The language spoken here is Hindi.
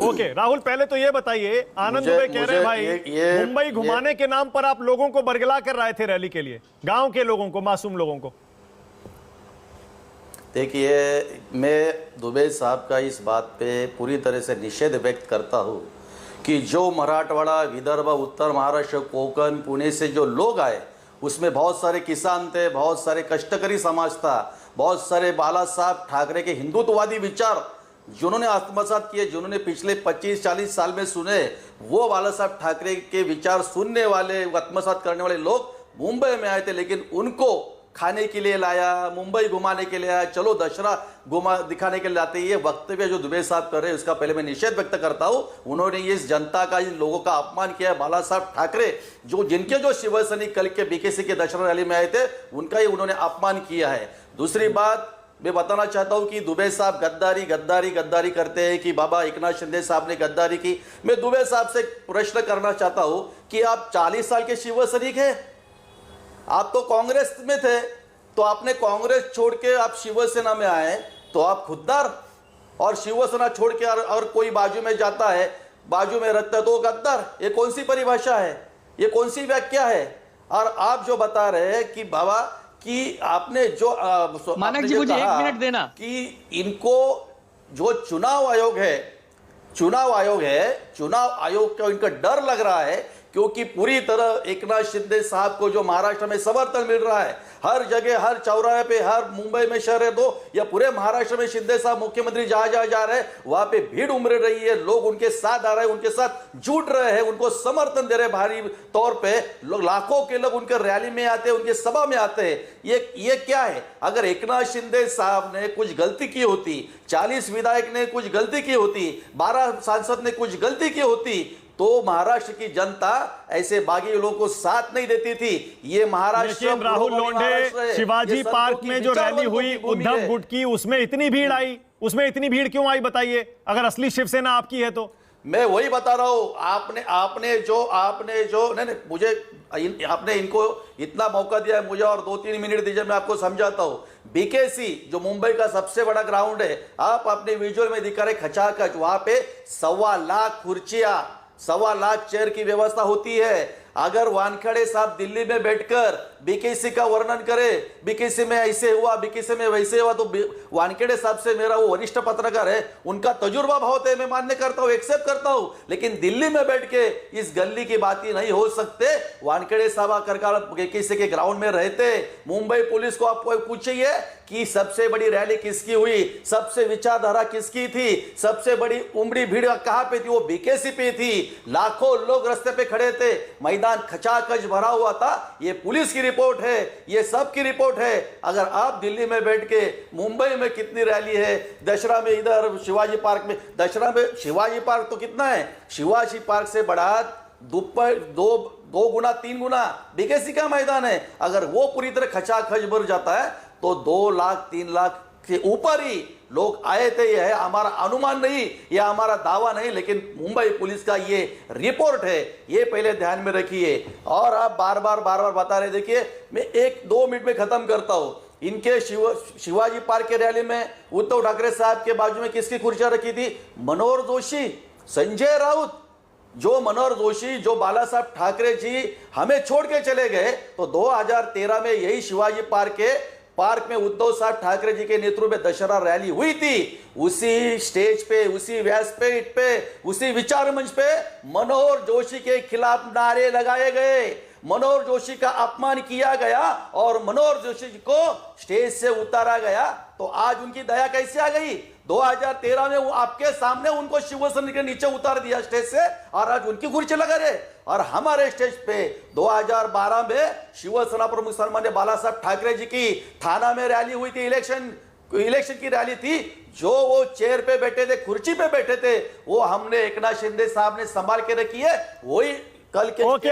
ओके राहुल, पहले तो ये बताइए, आनंद दुबे कह रहे हैं भाई मुंबई घुमाने के नाम पर आप लोगों को बरगला कर रहे थे रैली के लिए, गांव के लोगों को, मासूम लोगों को। देखिए, मैं दुबे साहब का इस बात पे पूरी तरह से निषेध व्यक्त करता हूँ कि जो मराठवाड़ा, विदर्भ, उत्तर महाराष्ट्र, कोंकण, पुणे से जो लोग आए उसमें बहुत सारे किसान थे, बहुत सारे कष्टकरी समाज था, बहुत सारे बाला साहब ठाकरे के हिंदुत्ववादी विचार जिन्होंने आत्मसात किए, जिन्होंने पिछले 25-40 साल में सुने, वो बाला साहब ठाकरे के विचार सुनने वाले, आत्मसात करने वाले लोग मुंबई में आए थे। लेकिन उनको खाने के लिए लाया, मुंबई घुमाने के लिए आया, चलो दशहरा घुमा दिखाने के लिए लाते। ये वक्तव्य जो दुबे साहब कर रहे हैं उसका पहले मैं निषेध व्यक्त करता हूं। उन्होंने इस जनता का, इन लोगों का अपमान किया है। बाला साहब ठाकरे जिनके जो शिव सैनिक कल के बीकेसी के दशहरा रैली में आए थे, उनका ही उन्होंने अपमान किया है। दूसरी बात मैं बताना चाहता हूं कि दुबे साहब गद्दारी करते हैं कि बाबा एकनाथ शिंदे साहब ने गद्दारी की। मैं दुबे साहब से प्रश्न करना चाहता हूं कि आप 40 साल के शिव सैनिक हैं, आप तो कांग्रेस में थे, तो आपने कांग्रेस छोड़ के आप शिवसेना में आए, तो आप खुददार, और शिवसेना छोड़ के और कोई बाजू में जाता है, बाजू में रखता है तो गद्दार। ये कौन सी परिभाषा है, ये कौन सी व्याख्या है? और आप जो बता रहे हैं कि बाबा कि आपने जो मानक जी मुझे 1 मिनट देना कि इनको जो चुनाव आयोग है, चुनाव आयोग का इनका डर लग रहा है, क्योंकि पूरी तरह एकनाथ शिंदे साहब को जो महाराष्ट्र में समर्थन मिल रहा है, हर जगह, हर चौराहे पे, हर मुंबई में शहर है दो या पूरे महाराष्ट्र में शिंदे साहब मुख्यमंत्री जहां जहां जा रहे हैं वहां पे भीड़ उमड़ रही है, लोग उनके साथ आ रहे हैं, उनके साथ जुट रहे हैं, उनको समर्थन दे रहे हैं। भारी तौर पे लोग, लाखों के लोग उनके रैली में आते हैं, उनके सभा में आते हैं। ये क्या है? अगर एकनाथ शिंदे साहब ने कुछ गलती की होती, 40 विधायक ने कुछ गलती की होती, 12 सांसद ने कुछ गलती की होती, तो महाराष्ट्र की जनता ऐसे बागी लोगों को साथ नहीं देती थी। ये महाराष्ट्र, राहुल लोंढे, शिवाजी पार्क में जो रैली हुई उद्धव गुट की, उसमें इतनी भीड़ आई, उसमें इतनी भीड़ क्यों आई बताइए, अगर असली शिवसेना आपकी है तो? मैं वही बता रहा हूं। आपने जो नहीं, मुझे आपने इनको इतना मौका दिया है, मुझे और 2-3 मिनट दीजिए, मैं आपको समझाता हूं। बीकेसी जो मुंबई का सबसे बड़ा ग्राउंड है, आप अपने विजुअल में दिखा रहे खचाखच, वहां पे 1.25 लाख कुर्सियां, 1.25 लाख चेयर की व्यवस्था होती है। अगर वानखेड़े साहब दिल्ली में बैठकर बीकेसी का वर्णन करे, बीकेसी में ऐसे हुआ, बीकेसी में वैसे हुआ, तो वानखेड़े साहब से मेरा वो वरिष्ठ पत्रकार है, उनका तजुर्बा बहुत है, मैं मान्य करता हूं, एक्सेप्ट करता हूं। लेकिन दिल्ली में बैठ के इस गली की बात ही नहीं हो सकते। वानखेड़े साहब आकर बीकेसी के ग्राउंड में रहते। मुंबई पुलिस को आप पूछिए कि सबसे बड़ी रैली किसकी हुई, सबसे विचारधारा किसकी थी, सबसे बड़ी उमड़ी भीड़ कहां पे थी? वो बीकेसी पे थी। लाखों लोग रास्ते पे खड़े थे, मैदान खचाखच भरा हुआ था। ये पुलिस की रिपोर्ट है, ये सब की रिपोर्ट है। अगर आप दिल्ली में बैठ के, मुंबई में कितनी रैली है, दशहरा में इधर शिवाजी पार्क में, दशहरा में शिवाजी पार्क तो कितना है, शिवाजी पार्क से बढ़ा दो गुना 3 गुना बीकेसी का मैदान है। अगर वो पूरी तरह खचाखच भर जाता है तो 2 लाख 3 लाख के ऊपर ही लोग आए थे। यह है हमारा अनुमान नहीं, यह हमारा दावा नहीं, लेकिन मुंबई पुलिस का ये रिपोर्ट है, ये पहले ध्यान में रखिए। और आप बार बार बता रहे, देखिए मैं 1-2 मिनट में खत्म करता हूं। इनके शिवाजी पार्क के रैली में उद्धव ठाकरे साहब के बाजू में किसकी कुर्सियां रखी थी? मनोहर जोशी, संजय राउत। जो मनोहर जोशी, जो बाला साहब ठाकरे जी हमें छोड़ के चले गए, तो 2013 में यही शिवाजी पार्क में उद्धव साहब ठाकरे जी के नेतृत्व में दशहरा रैली हुई थी। उसी स्टेज पे, उसी व्यासपीठ पे, उसी विचार मंच पे मनोहर जोशी के खिलाफ नारे लगाए गए, मनोहर जोशी का अपमान किया गया और मनोहर जोशी को स्टेज से उतारा गया। तो आज उनकी दया कैसे आ गई? 2013 में वो आपके सामने उनको शिवसेना के नीचे उतार दिया स्टेज से, और आज उनकी कुर्सी लगा रहे। और हमारे स्टेज पे 2012 में शिवसेना प्रमुख सन्मान्य बाला साहब ठाकरे जी की थाना में रैली हुई थी, इलेक्शन की रैली थी। जो वो चेयर पे बैठे थे, कुर्सी पे बैठे थे, वो हमने एकनाथ शिंदे साहब ने संभाल के रखी है। वही कल के